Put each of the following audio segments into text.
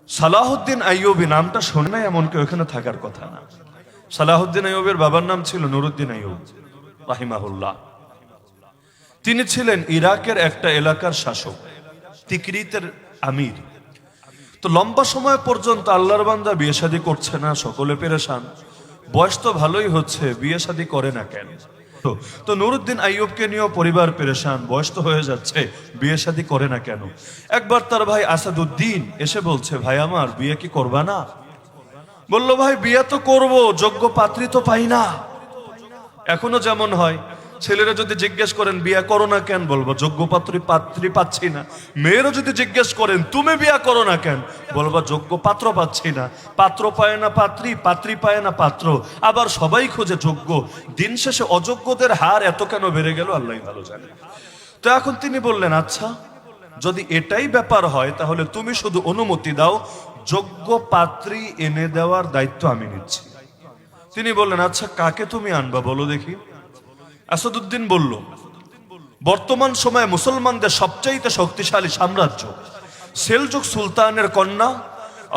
সালাহুদ্দিন আইয়ুবী নামটা শোনে নাই এমন কেউ এখানে থাকার কথা না। সালাহুদ্দিন আইয়ুবের বাবার নাম ছিল নুরুদ্দিন আইয়ুব রাহিমাহুল্লাহ। তিনি ছিলেন ইরাকের একটা এলাকার শাসক, তিকরিতের আমির। তো লম্বা সময় পর্যন্ত আল্লাহর বান্দা বিয়ে শাদী করছে না, সকলে পেরেশান। বয়স তো ভালোই হচ্ছে, বিয়ে শাদী করে না কেন? তো নুরুদ্দিন আইয়ুবকে নিয়েও পরিবার পেরেশান, বয়স তো হয়ে যাচ্ছে, বিয়ে শাদী করে না কেন? একবার তার ভাই আসাদুদ্দিন এসে বলছে, ভাই আমার বিয়ে কি করবা না? বলল, ভাই বিয়ে তো করব, যোগ্য পাত্রী তো পাই না। এখনো যেমন হয়, ছেলেরা যদি জিজ্ঞেস করেন বিয়ে করো না কেন, বলবো যোগ্য পাত্রী পাচ্ছি না। মেয়েরা যদি জিজ্ঞেস করেন তুমি বিয়ে করো না কেন, বলবো যোগ্য পাত্র পাচ্ছি না। পাত্র পায় না পাত্রী, পাত্রী পায় না পাত্র, আবার সবাই খোঁজে যোগ্য। দিন শেষে অযোগ্যদের হার এত কেন বেড়ে গেল আল্লাহই ভালো জানে। তো এখন তিনি বললেন, আচ্ছা যদি এটাই ব্যাপার হয় তাহলে তুমি শুধু অনুমতি দাও, যোগ্য পাত্রী এনে দেওয়ার দায়িত্ব আমি নিচ্ছি। তিনি বললেন, আচ্ছা কাকে তুমি আনবা বলো দেখি। আসাদুদ্দিন বলল, বর্তমান সময়ে মুসলমানদের সবচাইতে শক্তিশালী সাম্রাজ্য সেলজুক সুলতানের কন্যা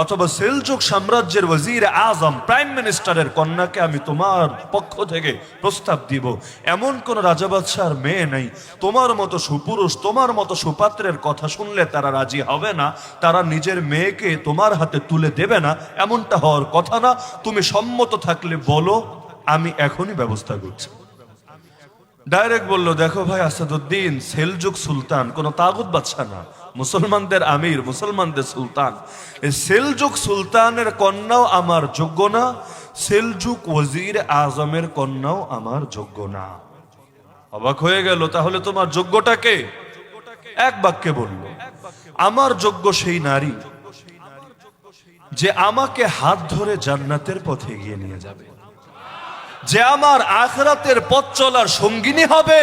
অথবা সেলজুক সাম্রাজ্যের ওয়াজির আজম প্রাইম মিনিস্টারের কন্যাকে আমি তোমার পক্ষ থেকে প্রস্তাব দিব। এমন কোন রাজা বাদশার মেয়ে নেই তোমার মতো সুপুরুষ, তোমার মতো সুপাত্রের কথা শুনলে তারা রাজি হবে না, তারা নিজের মেয়েকে তোমার হাতে তুলে দেবে না, এমনটা হওয়ার কথা না। তুমি সম্মত থাকলে বলো, আমি এখনই ব্যবস্থা করছি। ডাইরেক্ট বলল, দেখো ভাই আসাদুদ্দিন, সেলজুক সুলতান কোনো তাগুত বাদশা না, মুসলমানদের আমির, মুসলমানদের সুলতান। এই সেলজুক সুলতানের কন্যাও আমার যোগ্য না, সেলজুক ওয়াজির আজমের কন্যাও আমার যোগ্য না। অবাক হয়ে গেল, তাহলে তোমার যোগ্যটাকে? এক বাক্যে বলল, আমার যোগ্য সেই নারী যে আমাকে হাত ধরে জান্নাতের পথে এগিয়ে নিয়ে যাবে, যে আমার আখিরাতের পথ চলার সঙ্গিনী হবে।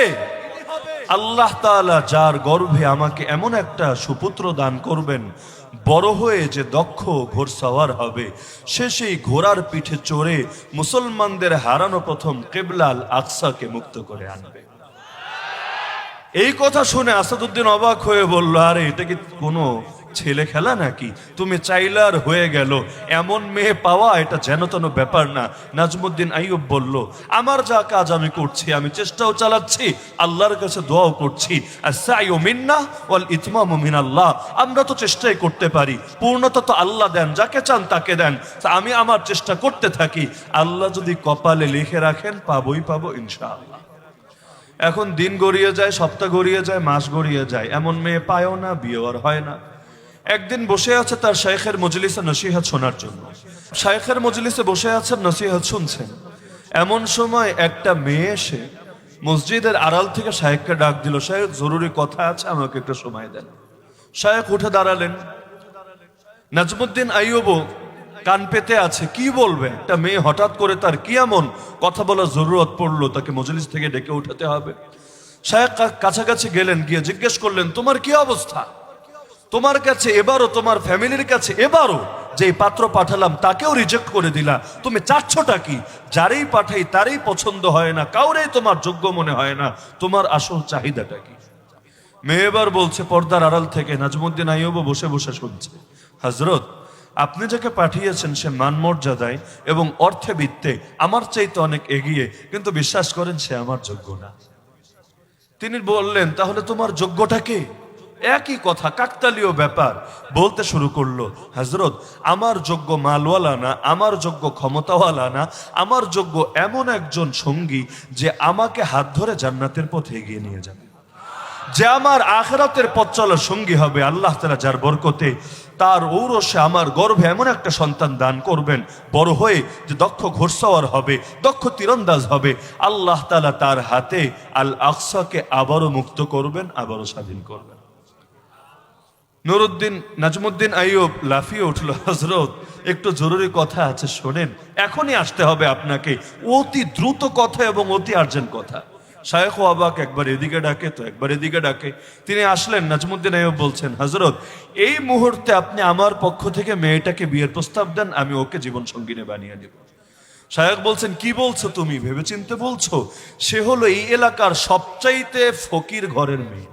আল্লাহ তাআলা যার গর্ভে আমাকে এমন একটা সুপুত্র দান করবেন, বড় হয়ে যে দক্ষ ঘোড়সওয়ার হবে, সে সেই ঘোড়ার পিঠে চড়ে মুসলমানদের হারানো প্রথম কিবলা আল আকসাকে মুক্ত করে আনবে। এই কথা শুনে আসাদুদ্দিন অবাক হয়ে বলল, আরে এটা কি কোনো ছেলে খেলা নাকি? তুমি চাইলে আর হয়ে গেল, এমন মেয়ে পাওয়া এটা যেন তেন ব্যাপার না। নাজমুদ্দিন আইয়ুব বলল, আমার যা কাজ আমি করছি, আমি চেষ্টাও চালাচ্ছি, আল্লাহর কাছে দোয়াও করছি। আস-সা'য়ু মিন্না ওয়াল ইতমামু মিনাল্লাহ। আমরা তো চেষ্টাই করতে পারি, পূর্ণতা তো আল্লাহ দেন, যাকে চান তাকে দেন। আমি আমার চেষ্টা করতে থাকি, আল্লাহ যদি কপালে লিখে রাখেন পাবোই পাবো ইনশাআল্লাহ। এখন দিন গড়িয়ে যায়, সপ্তাহ গড়িয়ে যায়, মাস গড়িয়ে যায়, এমন মেয়ে পায়ও না, বিয়ে আর হয় না। একদিন বসে আছে তার শাইখের মজলিসে নসিহত শোনার জন্য। শাইখের মজলিসে বসে আছেন, নসিহত শুনছেন। এমন সময় একটা মেয়ে এসে মসজিদের আড়াল থেকে শাইখকে ডাক দিল, শাইখ জরুরি কথা আছে, আমাকে একটু সময় দেন। শাইখ উঠে দাঁড়ালেন। নাজমুদ্দিন আইয়ুব কান পেতে আছে, কি বলবে? একটা মেয়ে হঠাৎ করে তার কি এমন কথা বলার জরুরত পড়লো, তাকে মজলিস থেকে ডেকে উঠাতে হবে। শাইখ কাছাকাছি গেলেন, গিয়ে জিজ্ঞেস করলেন, তোমার কি অবস্থা? তোমার কাছে এবারও, তোমার ফ্যামিলির কাছে এবারও যে পাত্র পাঠালাম তাকেও রিজেক্ট করে দিলা, তুমি চাচ্ছটা কি? যারেই পাঠাই তারই পছন্দ হয় না, কাউরেই তোমার যোগ্য মনে হয় না, তোমার আসল চাহিদাটা কি? মেয়ে এবার বলছে পর্দার আড়াল থেকে, নাজমুদ্দিন আইয়ুব বসে বসে শুনছে, হযরত আপনি যাকে পাঠিয়েছেন সে মানমর্যাদায় এবং অর্থে বিত্তে আমার চাইতে অনেক এগিয়ে, কিন্তু বিশ্বাস করেন সে আমার যোগ্য না। তিনি বললেন, তাহলে তোমার যোগ্যটা কে? একই কথা, কাকতালীয় ব্যাপার। বলতে শুরু করলো, হযরত আমার যোগ্য মালওয়ালা না, আমার যোগ্য ক্ষমতাওয়ালা না, আমার যোগ্য এমন একজন সঙ্গী যে আমাকে হাত ধরে জান্নাতের পথে এগিয়ে নিয়ে যাবে, যে আমার আখিরাতের পথ চলার সঙ্গী হবে। আল্লাহ তাআলা যার বরকতে, তার ঔরসে আমার গর্ভে এমন একটা সন্তান দান করবেন, বড় হয়ে যে দক্ষ ঘোড়সওয়ার হবে, দক্ষ তীরন্দাজ হবে। আল্লাহ তাআলা তার হাতে আল আকসাকে আবারও মুক্ত করবেন, আবারও স্বাধীন করবেন। নাজমুদ্দিন আইয়ুব লাফিয়ে উঠল, হযরত একটু জরুরি কথা আছে, শোনেন, এখনই আসতে হবে আপনাকে, অতি দ্রুত কথা এবং অতি আর্জেন্ট কথা। শাইখ অবাক, একবার এদিকে ডাকে তো একবার এদিকে ডাকে। তিনি আসলেন। নাজমুদ্দিন আইয়ুব বলছেন, হযরত এই মুহূর্তে আপনি আমার পক্ষ থেকে মেয়েটাকে বিয়ের প্রস্তাব দেন, আমি ওকে জীবন সঙ্গিনী বানিয়ে দেব। শাইখ বলছেন, কি বলছো তুমি? ভেবেচিন্তে বলছো? সে হলো এই এলাকার সবচাইতে ফকির ঘরের মেয়ে,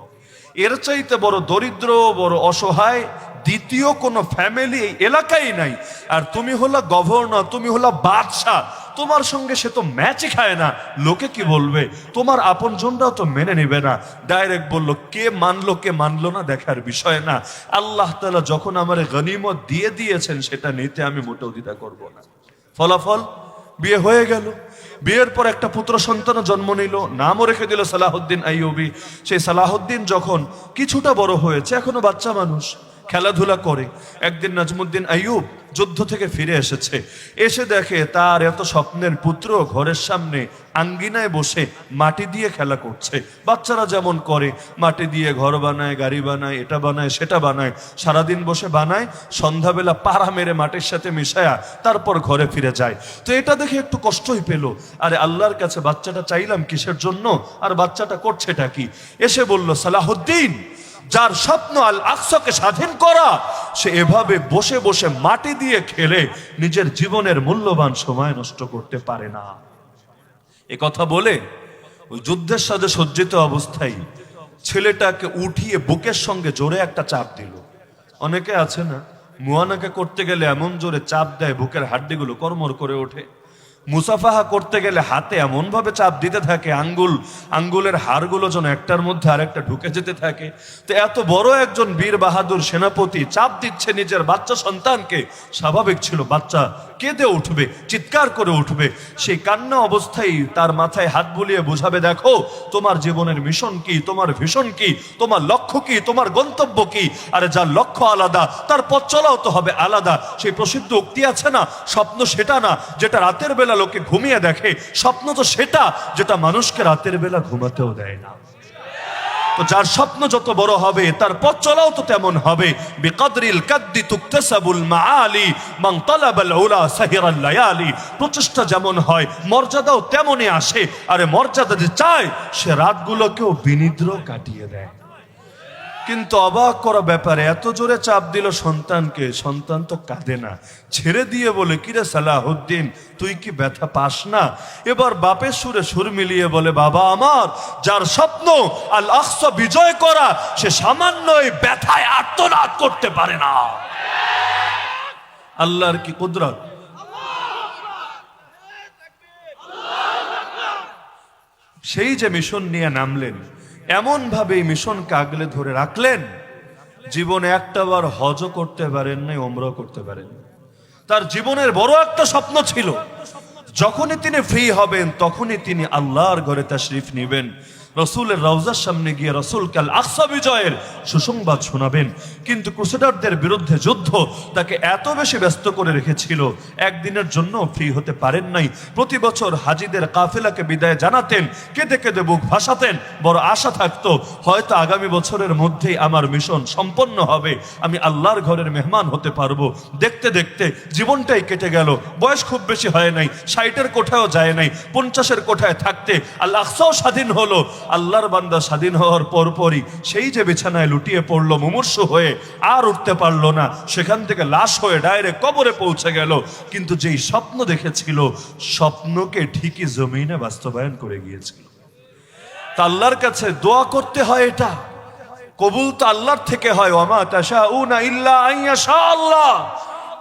এর চাইতে বড় দরিদ্র, বড় অসহায় দ্বিতীয় কোনো ফ্যামিলি এই এলাকায় নাই, আর তুমি হলো গভর্নর, তুমি হলো বাদশাহ, তোমার সঙ্গে সে তো ম্যাচই খায় না, লোকে কি বলবে, তোমার আপনজনরাও তো মেনে নেবে না। ডাইরেক্ট বললো, কে মানলো কে মানলো না দেখার বিষয় না, আল্লাহ তাআলা যখন আমার গনিমত দিয়ে দিয়েছেন সেটা নিতে আমি মোটেও দ্বিধা করব না। ফলাফল বিয়ে হয়ে গেল। বিয়ের পর একটা পুত্র সন্তান জন্ম নিল, নামও রেখে দিল সালাহুদ্দিন আইয়ুবী। সেই সালাহুদ্দিন যখন কিছুটা বড় হয়েছে, এখনো বাচ্চা মানুষ, খেলাধুলা করে। একদিন নাজমুদ্দিন আইয়ুব যুদ্ধ থেকে ফিরে এসেছে, এসে দেখে তার এত স্বপ্নের পুত্র ঘরের সামনে আঙ্গিনায় বসে মাটি দিয়ে খেলা করছে। বাচ্চারা যেমন করে, মাটি দিয়ে ঘর বানায়, গাড়ি বানায়, এটা বানায় সেটা বানায়, সারাদিন বসে বানায়, সন্ধ্যাবেলা পাড়া মেরে মাটির সাথে মিশায়া তারপর ঘরে ফিরে যায়। তো এটা দেখে একটু কষ্টই পেল, আরে আল্লাহর কাছে বাচ্চাটা চাইলাম কিসের জন্য, আর বাচ্চাটা করছেটা কি। এসে বলল, সালাহুদ্দিন, যার স্বপ্ন আল আকসাকে স্বাধীন করা, সে এভাবে বসে বসে মাটি দিয়ে খেলে নিজের জীবনের মূল্যবান সময় নষ্ট করতে পারে না। এ কথা বলে ওই যুদ্ধের সাথে সজ্জিত অবস্থায় ছেলেটাকে উঠিয়ে বুকের সঙ্গে জোরে একটা চাপ দিল। অনেকে আছে না, মুয়ানাকে করতে গেলে এমন জোরে চাপ দেয় বুকের হাড্ডিগুলো কড়মড় করে ওঠে। মুসাফাহা করতে গেলে হাতে এমন ভাবে চাপ দিতে থাকে, আঙ্গুলের হাড়গুলো যেন একটার মধ্যে আরেকটা ঢুকে যেতে থাকে। তো এত বড় একজন বীর বাহাদুর সেনাপতি চাপ দিচ্ছে নিজের বাচ্চা সন্তানকে, স্বাভাবিক ছিল বাচ্চা কেঁদে উঠবে, চিৎকার করে উঠবে। সেই কান্না অবস্থায় তার মাথায় হাত বুলিয়ে বোঝাবে, দেখো তোমার জীবনের মিশন কি, তোমার ভিশন কি, তোমার লক্ষ্য কি, তোমার গন্তব্য কি। আরে যার লক্ষ্য আলাদা তার পথ চলাও তো হবে আলাদা। সেই প্রসিদ্ধ উক্তি আছে না, স্বপ্ন সেটা না যেটা রাতের বেলা লোকে ঘুমিয়ে দেখে, স্বপ্ন তো সেটা যেটা মানুষকে রাতের বেলা ঘুমাতেও দেয় না। তো যার স্বপ্ন যত বড় হবে তার পথ চলাও তো তেমন হবে। বিকদরিল কাদ্দি তুকতাসাবুল মাআলি মান তালাবাল উলা সাহিরাল লায়ালি। প্রচেষ্টা যেমন হয় মর্যাদাও তেমনই আসে। আরে মর্যাদা যে চায় সে রাতগুলোকেও বিনিদ্র কাটিয়ে দেয়। কিন্তু অবাক করা ব্যাপারে এত জোরে চাপ দিল সন্তানকে, সন্তান তো কাঁদে না, ছেড়ে দিয়ে বলে, কিরে সালাহুদ্দিন, তুই কি ব্যথা পাস না? এবার বাপের সুরে সুর মিলিয়ে বলে, বাবা আমার, যার স্বপ্ন আল আকসা বিজয় করা, সে সামান্য ব্যথায় আর্তনাদ করতে পারে না। আল্লাহর কি কুদরত! সেই যে মিশন নিয়ে নামলেন, এমন ভাবে এই মিশনকে আগলে ধরে রাখলেন, জীবনে একটা বার হজও করতে পারেন নাই, ওমরাও করতে পারেন। তার জীবনের বড় একটা স্বপ্ন ছিল, যখনই তিনি ফ্রি হবেন তখনই তিনি আল্লাহর ঘরে তাশরিফ নেবেন, রসুলের রওজার সামনে গিয়ে রসুলকে আল আকসা বিজয়ের সুসংবাদ শোনাবেন। কিন্তু ক্রুসেডারদের বিরুদ্ধে যুদ্ধ তাকে এত বেশি ব্যস্ত করে রেখেছিল, একদিনের জন্য ফ্রি হতে পারেন নাই। প্রতি বছর হাজিদের কাফেলাকে বিদায় জানাতেন, কেঁদে কেঁদে বুক ভাসাতেন। বড় আশা থাকতো, হয়তো আগামী বছরের মধ্যেই আমার মিশন সম্পন্ন হবে, আমি আল্লাহর ঘরের মেহমান হতে পারবো। দেখতে দেখতে জীবনটাই কেটে গেল। বয়স খুব বেশি হয় নাই, 60-এর কোঠায়ও যায় নাই, 50-এর কোঠায় থাকতে আল আকসাও স্বাধীন হলো। আল্লাহর বান্দা স্বাধীন হওয়ার পরপরই সেই যে বিছানায় লুটিয়ে পড়লো মুমূর্ষু হয়ে, আর উঠতে পারলো না, সেখান থেকে লাশ হয়ে ডাইরেক্ট কবরে পৌঁছে গেল। কিন্তু যেই স্বপ্ন দেখেছিল, স্বপ্নকে ঠিকই জমিনে বাস্তবায়ন করে গিয়েছিল। তা আল্লাহর কাছে দোয়া করতে হয়, এটা কবুল তো আল্লাহর থেকে হয়। ওয়ামা তাশাউনা ইল্লা আইয়াশা আল্লাহ,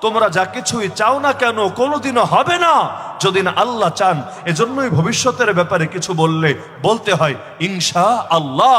তোমরা যা কিছুই চাও না কেন কোনোদিনও হবে না যদি না আল্লাহ চান। এজন্যই ভবিষ্যতের ব্যাপারে কিছু বললে বলতে হয় ইনশা আল্লাহ।